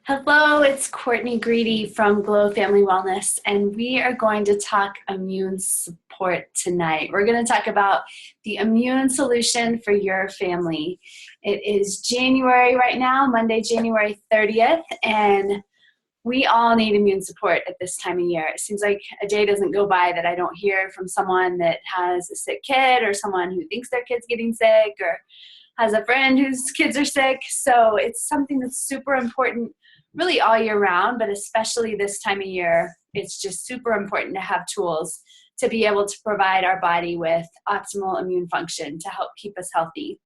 Hello, it's Courtney Greedy from Glow Family Wellness, and we are going to talk immune support tonight. We're going to talk about the immune solution for your family. It is January right now, Monday, January 30th, and we all need immune support at this time of year. It seems like a day doesn't go by that I don't hear from someone that has a sick kid or someone who thinks their kid's getting sick or has a friend whose kids are sick. So it's something that's super important really all year round, but especially this time of year, it's just super important to have tools to be able to provide our body with optimal immune function to help keep us healthy.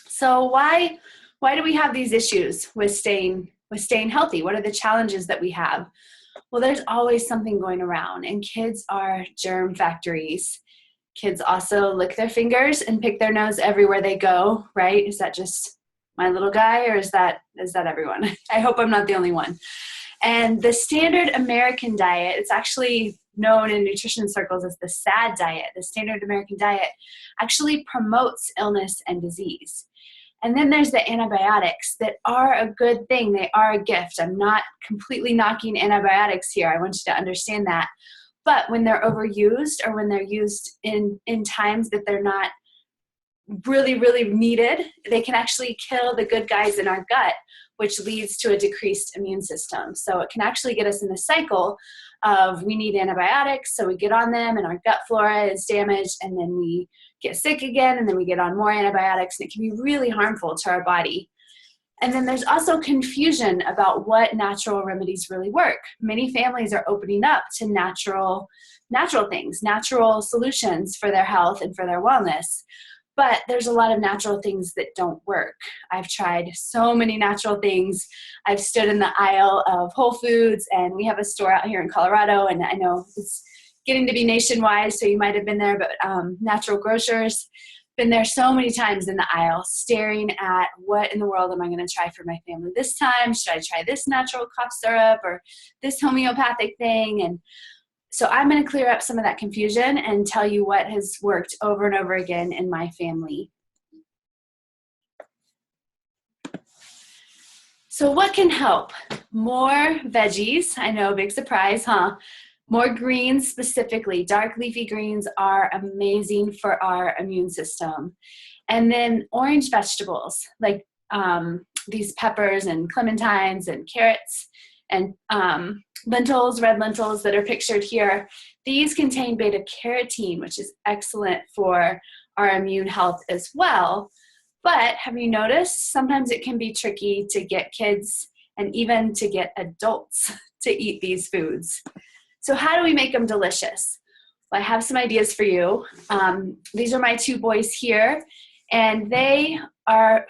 So why do we have these issues with staying healthy? What are the challenges that we have? Well, there's always something going around, and kids are germ factories. Kids also lick their fingers and pick their nose everywhere they go, right? Is that just my little guy, or is that everyone? I hope I'm not the only one. And the standard American diet, it's actually known in nutrition circles as the SAD diet. The standard American diet actually promotes illness and disease. And then there's the antibiotics that are a good thing. They are a gift. I'm not completely knocking antibiotics here. I want you to understand that. But when they're overused, or when they're used in times that they're not really, really needed, they can actually kill the good guys in our gut, which leads to a decreased immune system. So it can actually get us in the cycle of we need antibiotics, so we get on them and our gut flora is damaged, and then we get sick again, and then we get on more antibiotics, and it can be really harmful to our body. And then there's also confusion about what natural remedies really work. Many families are opening up to natural things, natural solutions for their health and for their wellness. But there's a lot of natural things that don't work. I've tried so many natural things. I've stood in the aisle of Whole Foods, and we have a store out here in Colorado, and I know it's getting to be nationwide, so you might have been there, but Natural Grocers, been there so many times in the aisle, staring at what in the world am I going to try for my family this time? Should I try this natural cough syrup or this homeopathic thing? And so I'm going to clear up some of that confusion and tell you what has worked over and over again in my family. So what can help? More veggies. I know, big surprise, huh? More greens specifically. Dark leafy greens are amazing for our immune system. And then orange vegetables like these peppers and clementines and carrots and lentils, red lentils that are pictured here. These contain beta carotene, which is excellent for our immune health as well. But have you noticed sometimes it can be tricky to get kids and even to get adults to eat these foods? So how do we make them delicious? Well, I have some ideas for you. These are my two boys here, and I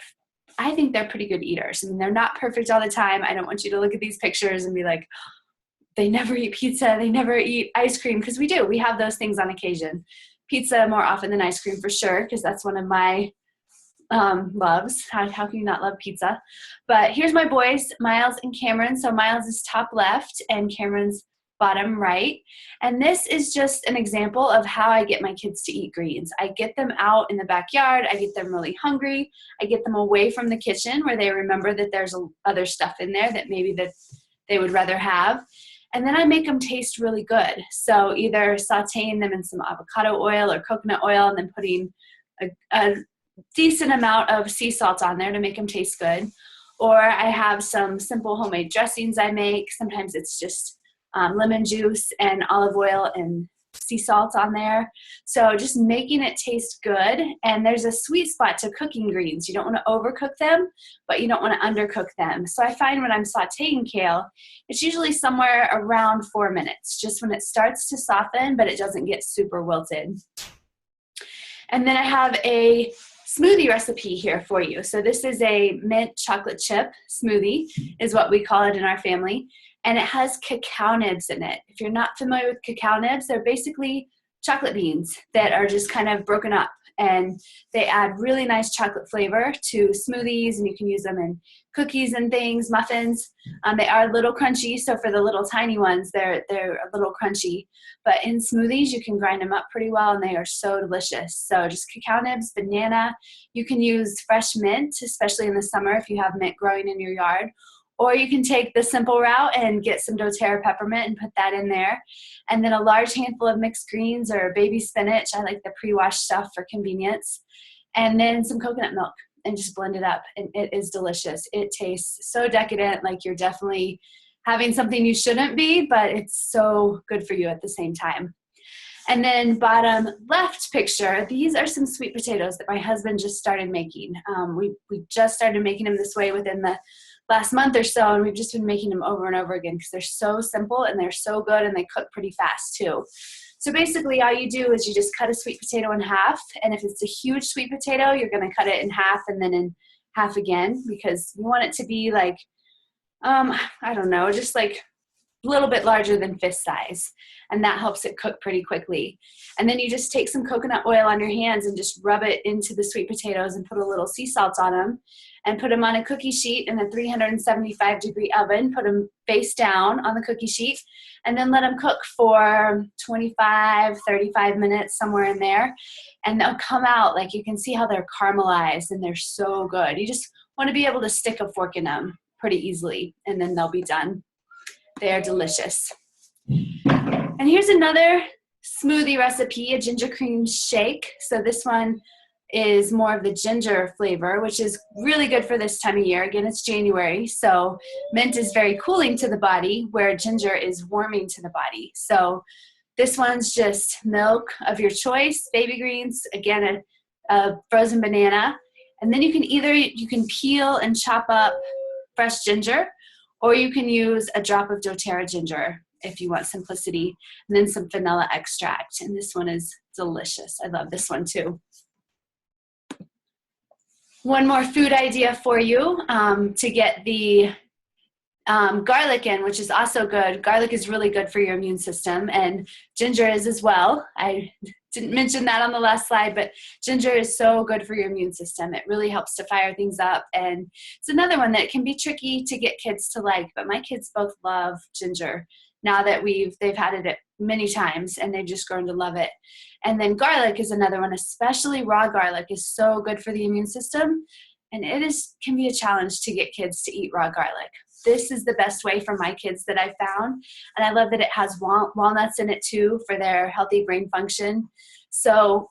think they're pretty good eaters. I mean, they're not perfect all the time. I don't want you to look at these pictures and be like, they never eat pizza, they never eat ice cream, because we do. We have those things on occasion. Pizza more often than ice cream for sure, because that's one of my loves. How can you not love pizza? But here's my boys, Miles and Cameron. So Miles is top left and Cameron's bottom right. And this is just an example of how I get my kids to eat greens. I get them out in the backyard. I get them really hungry. I get them away from the kitchen where they remember that there's other stuff in there that maybe that they would rather have. And then I make them taste really good. So either sauteing them in some avocado oil or coconut oil and then putting a decent amount of sea salt on there to make them taste good. Or I have some simple homemade dressings I make. Sometimes it's just lemon juice and olive oil and sea salt on there. So just making it taste good. And there's a sweet spot to cooking greens. You don't want to overcook them, but you don't want to undercook them. So I find when I'm sauteing kale, it's usually somewhere around 4 minutes, just when it starts to soften, but it doesn't get super wilted. And then I have a smoothie recipe here for you. So this is a mint chocolate chip smoothie is what we call it in our family. And it has cacao nibs in it. If you're not familiar with cacao nibs, they're basically chocolate beans that are just kind of broken up and they add really nice chocolate flavor to smoothies, and you can use them in cookies and things, muffins. They are a little crunchy, so for the little tiny ones, they're a little crunchy. But in smoothies, you can grind them up pretty well, and they are so delicious. So just cacao nibs, banana. You can use fresh mint, especially in the summer if you have mint growing in your yard. Or you can take the simple route and get some doTERRA peppermint and put that in there. And then a large handful of mixed greens or baby spinach. I like the pre-washed stuff for convenience. And then some coconut milk and just blend it up. And it is delicious. It tastes so decadent, like you're definitely having something you shouldn't be, but it's so good for you at the same time. And then bottom left picture, these are some sweet potatoes that my husband just started making. We just started making them this way within the last month or so, and we've just been making them over and over again because they're so simple and they're so good, and they cook pretty fast too. So basically all you do is you just cut a sweet potato in half, and if it's a huge sweet potato, you're going to cut it in half and then in half again, because you want it to be like, I don't know, just like a little bit larger than fist size, and that helps it cook pretty quickly. And then you just take some coconut oil on your hands and just rub it into the sweet potatoes and put a little sea salt on them, and put them on a cookie sheet in a 375-degree oven. Put them face down on the cookie sheet, and then let them cook for 25, 35 minutes, somewhere in there. And they'll come out, like you can see how they're caramelized, and they're so good. You just want to be able to stick a fork in them pretty easily, and then they'll be done. They are delicious. And here's another smoothie recipe, a ginger cream shake. So this one is more of the ginger flavor, which is really good for this time of year. Again, it's January, so mint is very cooling to the body, where ginger is warming to the body. So this one's just milk of your choice, baby greens, again, a frozen banana. And then you can peel and chop up fresh ginger, or you can use a drop of doTERRA ginger if you want simplicity, and then some vanilla extract. And this one is delicious. I love this one too. One more food idea for you to get the garlic in, which is also good. Garlic is really good for your immune system, and ginger is as well. I didn't mention that on the last slide, but ginger is so good for your immune system. It really helps to fire things up, and it's another one that can be tricky to get kids to like, but my kids both love ginger now that they've had it many times, and they've just grown to love it. And then garlic is another one, especially raw garlic is so good for the immune system, and can be a challenge to get kids to eat raw garlic. This is the best way for my kids that I found, and I love that it has walnuts in it too for their healthy brain function. So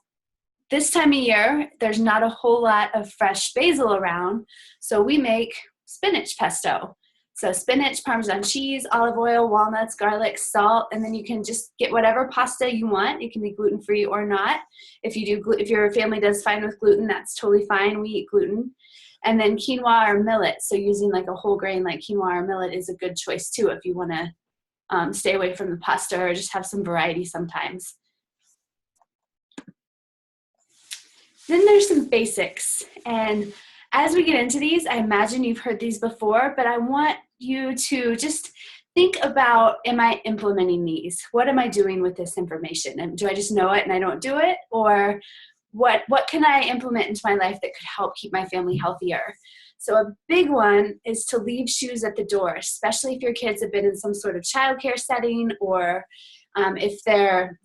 this time of year, there's not a whole lot of fresh basil around, so we make spinach pesto. So spinach, Parmesan cheese, olive oil, walnuts, garlic, salt, and then you can just get whatever pasta you want. It can be gluten-free or not. If your family does fine with gluten, that's totally fine. We eat gluten. And then quinoa or millet. So using like a whole grain like quinoa or millet is a good choice too if you want to stay away from the pasta or just have some variety sometimes. Then there's some basics. And as we get into these, I imagine you've heard these before, but I want you to just think about, am I implementing these? What am I doing with this information? And do I just know it and I don't do it? Or what can I implement into my life that could help keep my family healthier? So a big one is to leave shoes at the door, especially if your kids have been in some sort of childcare setting, or if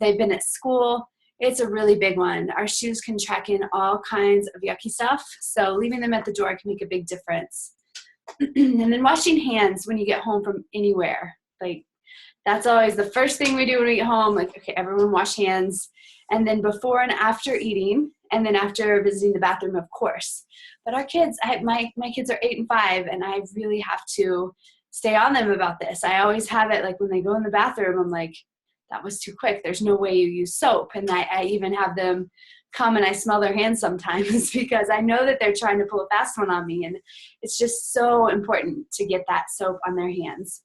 they've been at school. It's a really big one. Our shoes can track in all kinds of yucky stuff, so leaving them at the door can make a big difference. And then washing hands when you get home from anywhere. Like, that's always the first thing we do when we get home. Like, okay, everyone wash hands. And then before and after eating, and then after visiting the bathroom, of course. But our kids, my kids are 8 and 5, and I really have to stay on them about this. I always have it, like when they go in the bathroom, I'm like, that was too quick. There's no way you use soap. And I even have them come and I smell their hands sometimes because I know that they're trying to pull a fast one on me. And it's just so important to get that soap on their hands.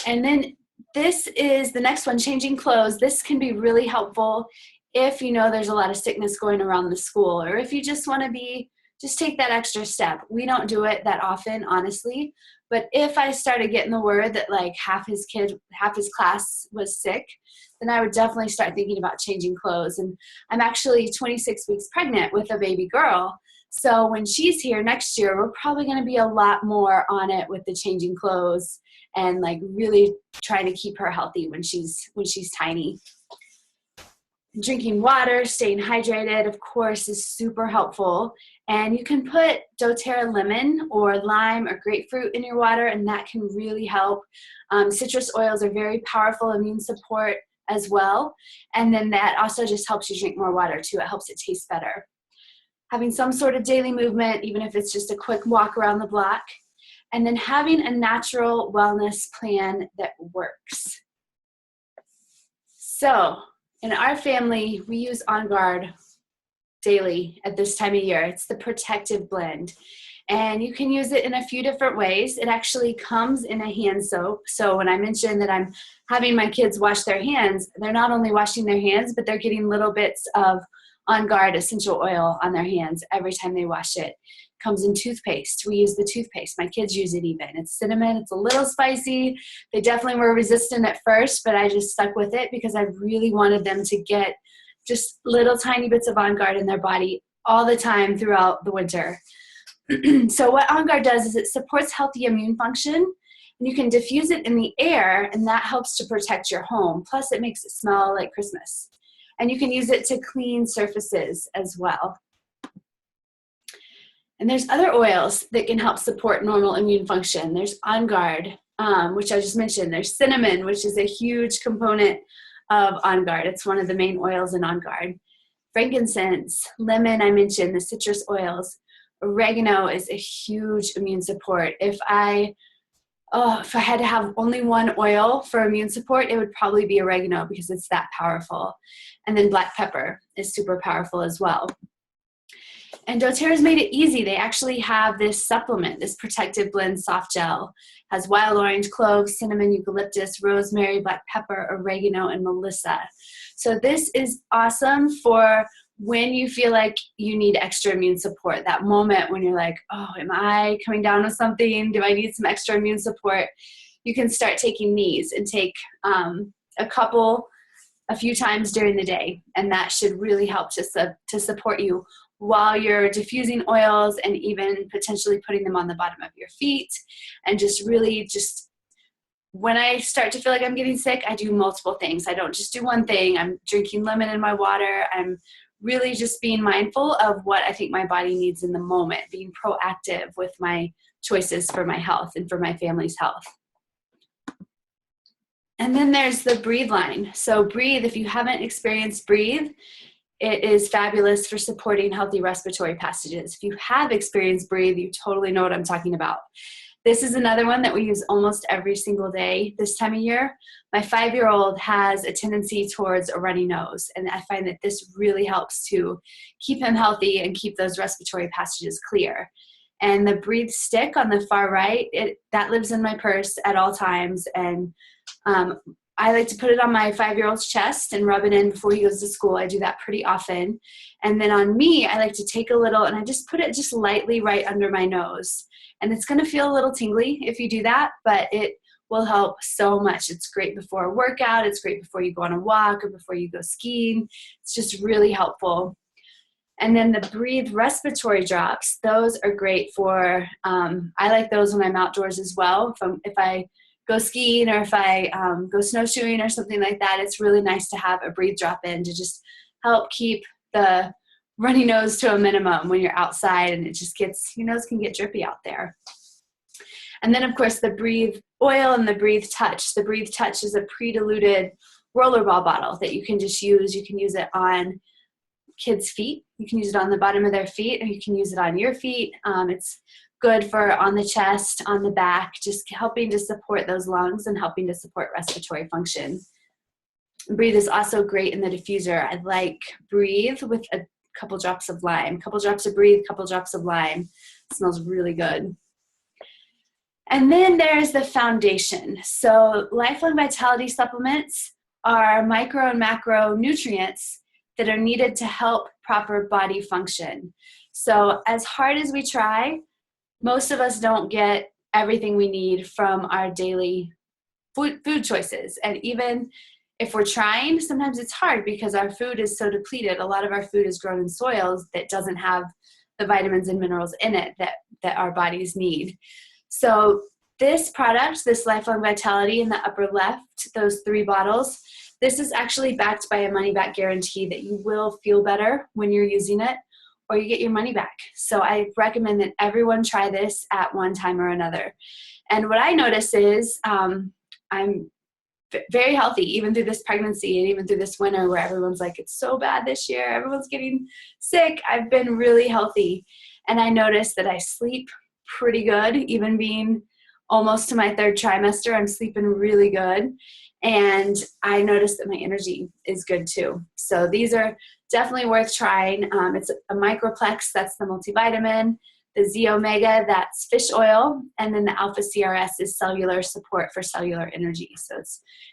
And then this is the next one, changing clothes. This can be really helpful if you know there's a lot of sickness going around the school, or if you just want to be just take that extra step. We don't do it that often, honestly, but if I started getting the word that like half his class was sick, then I would definitely start thinking about changing clothes. And I'm actually 26 weeks pregnant with a baby girl. So when she's here next year, we're probably going to be a lot more on it with the changing clothes and like really trying to keep her healthy when she's tiny. Drinking water, staying hydrated, of course, is super helpful. And you can put doTERRA lemon or lime or grapefruit in your water, and that can really help. Citrus oils are very powerful immune support as well. And then that also just helps you drink more water too. It helps it taste better. Having some sort of daily movement, even if it's just a quick walk around the block. And then having a natural wellness plan that works. So, in our family, we use On Guard daily at this time of year. It's the protective blend. And you can use it in a few different ways. It actually comes in a hand soap. So when I mentioned that I'm having my kids wash their hands, they're not only washing their hands, but they're getting little bits of On Guard essential oil on their hands every time they wash it. Comes in toothpaste. We use the toothpaste. My kids use it even. It's cinnamon. It's a little spicy. They definitely were resistant at first, but I just stuck with it because I really wanted them to get just little tiny bits of On Guard in their body all the time throughout the winter. So what On Guard does is it supports healthy immune function, and you can diffuse it in the air, and that helps to protect your home. Plus, it makes it smell like Christmas. And you can use it to clean surfaces as well. And there's other oils that can help support normal immune function. There's On Guard, which I just mentioned. There's cinnamon, which is a huge component of On Guard. It's one of the main oils in On Guard. Frankincense, lemon, I mentioned, the citrus oils. Oregano is a huge immune support. If I had to have only one oil for immune support, it would probably be oregano because it's that powerful. And then black pepper is super powerful as well. And doTERRA's made it easy. They actually have this supplement, this protective blend soft gel. Has wild orange, clove, cinnamon, eucalyptus, rosemary, black pepper, oregano, and melissa. So this is awesome for when you feel like you need extra immune support, that moment when you're like, oh, am I coming down with something? Do I need some extra immune support? You can start taking these and take a few times during the day, and that should really help to support you while you're diffusing oils and even potentially putting them on the bottom of your feet. And just when I start to feel like I'm getting sick, I do multiple things. I don't just do one thing. I'm drinking lemon in my water. I'm really just being mindful of what I think my body needs in the moment, being proactive with my choices for my health and for my family's health. And then there's the Breathe line. So Breathe, if you haven't experienced Breathe, it is fabulous for supporting healthy respiratory passages. If you have experienced Breathe, you totally know what I'm talking about. This is another one that we use almost every single day this time of year. My 5-year-old has a tendency towards a runny nose, and I find that this really helps to keep him healthy and keep those respiratory passages clear. And the Breathe stick on the far right, that lives in my purse at all times, and I like to put it on my 5-year-old's chest and rub it in before he goes to school. I do that pretty often. And then on me, I like to take a little and I just put it just lightly right under my nose. And it's going to feel a little tingly if you do that, but it will help so much. It's great before a workout. It's great before you go on a walk or before you go skiing. It's just really helpful. And then the Breathe respiratory drops, those are great for, I like those when I'm outdoors as well. If I go skiing or if I go snowshoeing or something like that, it's really nice to have a Breathe drop in to just help keep the runny nose to a minimum when you're outside and it just gets, your nose can get drippy out there. And then of course the Breathe oil and the Breathe Touch. The Breathe Touch is a pre-diluted rollerball bottle that you can just use. You can use it on kids' feet. You can use it on the bottom of their feet, or you can use it on your feet. It's good for on the chest, on the back, just helping to support those lungs and helping to support respiratory function. Breathe is also great in the diffuser. I like Breathe with a couple drops of lime. Couple drops of Breathe, couple drops of lime. It smells really good. And then there's the foundation. So Lifelong Vitality supplements are micro and macro nutrients that are needed to help proper body function. So as hard as we try, most of us don't get everything we need from our daily food choices. And even if we're trying, sometimes it's hard because our food is so depleted. A lot of our food is grown in soils that doesn't have the vitamins and minerals in it that our bodies need. So this product, this Lifelong Vitality in the upper left, those 3 bottles, this is actually backed by a money-back guarantee that you will feel better when you're using it, or you get your money back. So I recommend that everyone try this at one time or another. And what I notice is I'm very healthy, even through this pregnancy and even through this winter where everyone's like, it's so bad this year, everyone's getting sick. I've been really healthy. And I notice that I sleep pretty good, even being almost to my 3rd trimester, I'm sleeping really good. And I notice that my energy is good too. So these are definitely worth trying. It's a Microplex, that's the multivitamin, the Z Omega, that's fish oil, and then the Alpha CRS is cellular support for cellular energy. So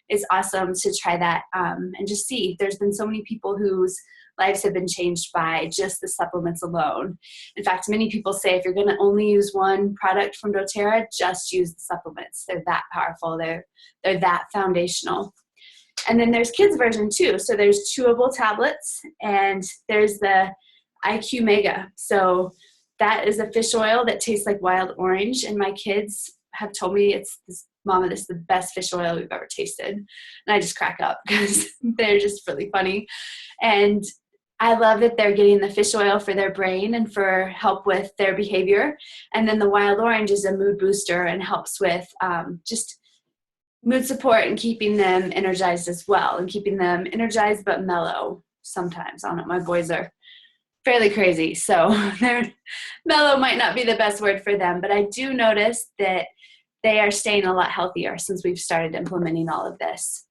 it's awesome to try that and just see. There's been so many people whose lives have been changed by just the supplements alone. In fact, many people say if you're going to only use one product from doTERRA, just use the supplements. They're that powerful. They're that foundational. And then there's kids version too. So there's chewable tablets, and there's the IQ Mega. So that is a fish oil that tastes like wild orange, and my kids have told me Mama, this is the best fish oil we've ever tasted. And I just crack up because they're just really funny. And I love that they're getting the fish oil for their brain and for help with their behavior. And then the wild orange is a mood booster and helps with just mood support and keeping them energized as well, and keeping them energized but mellow sometimes. I don't know, my boys are fairly crazy, so mellow might not be the best word for them, but I do notice that they are staying a lot healthier since we've started implementing all of this.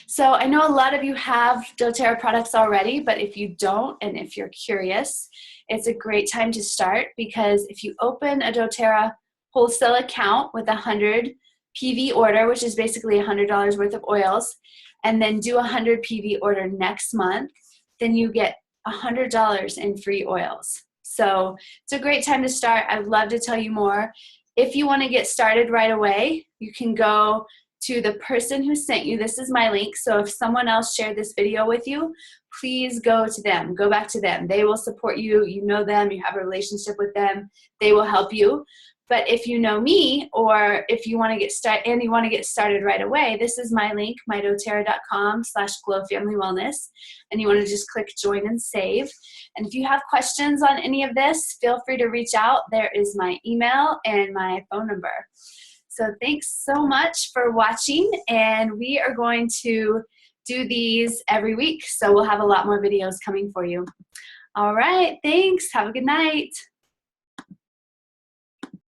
So I know a lot of you have doTERRA products already, but if you don't, and if you're curious, it's a great time to start, because if you open a doTERRA wholesale account with 100 PV order, which is basically $100 worth of oils, and then do 100 PV order next month, then you get $100 in free oils. So it's a great time to start. I'd love to tell you more. If you want to get started right away, you can go to the person who sent you. This is my link. So if someone else shared this video with you, please go to them. Go back to them. They will support you. You know them. You have a relationship with them. They will help you. But if you know me, or if you want to get started and you want to get started right away, this is my link, mydoterra.com/glowfamilywellness. And you want to just click join and save. And if you have questions on any of this, feel free to reach out. There is my email and my phone number. So thanks so much for watching. And we are going to do these every week. So we'll have a lot more videos coming for you. All right. Thanks. Have a good night.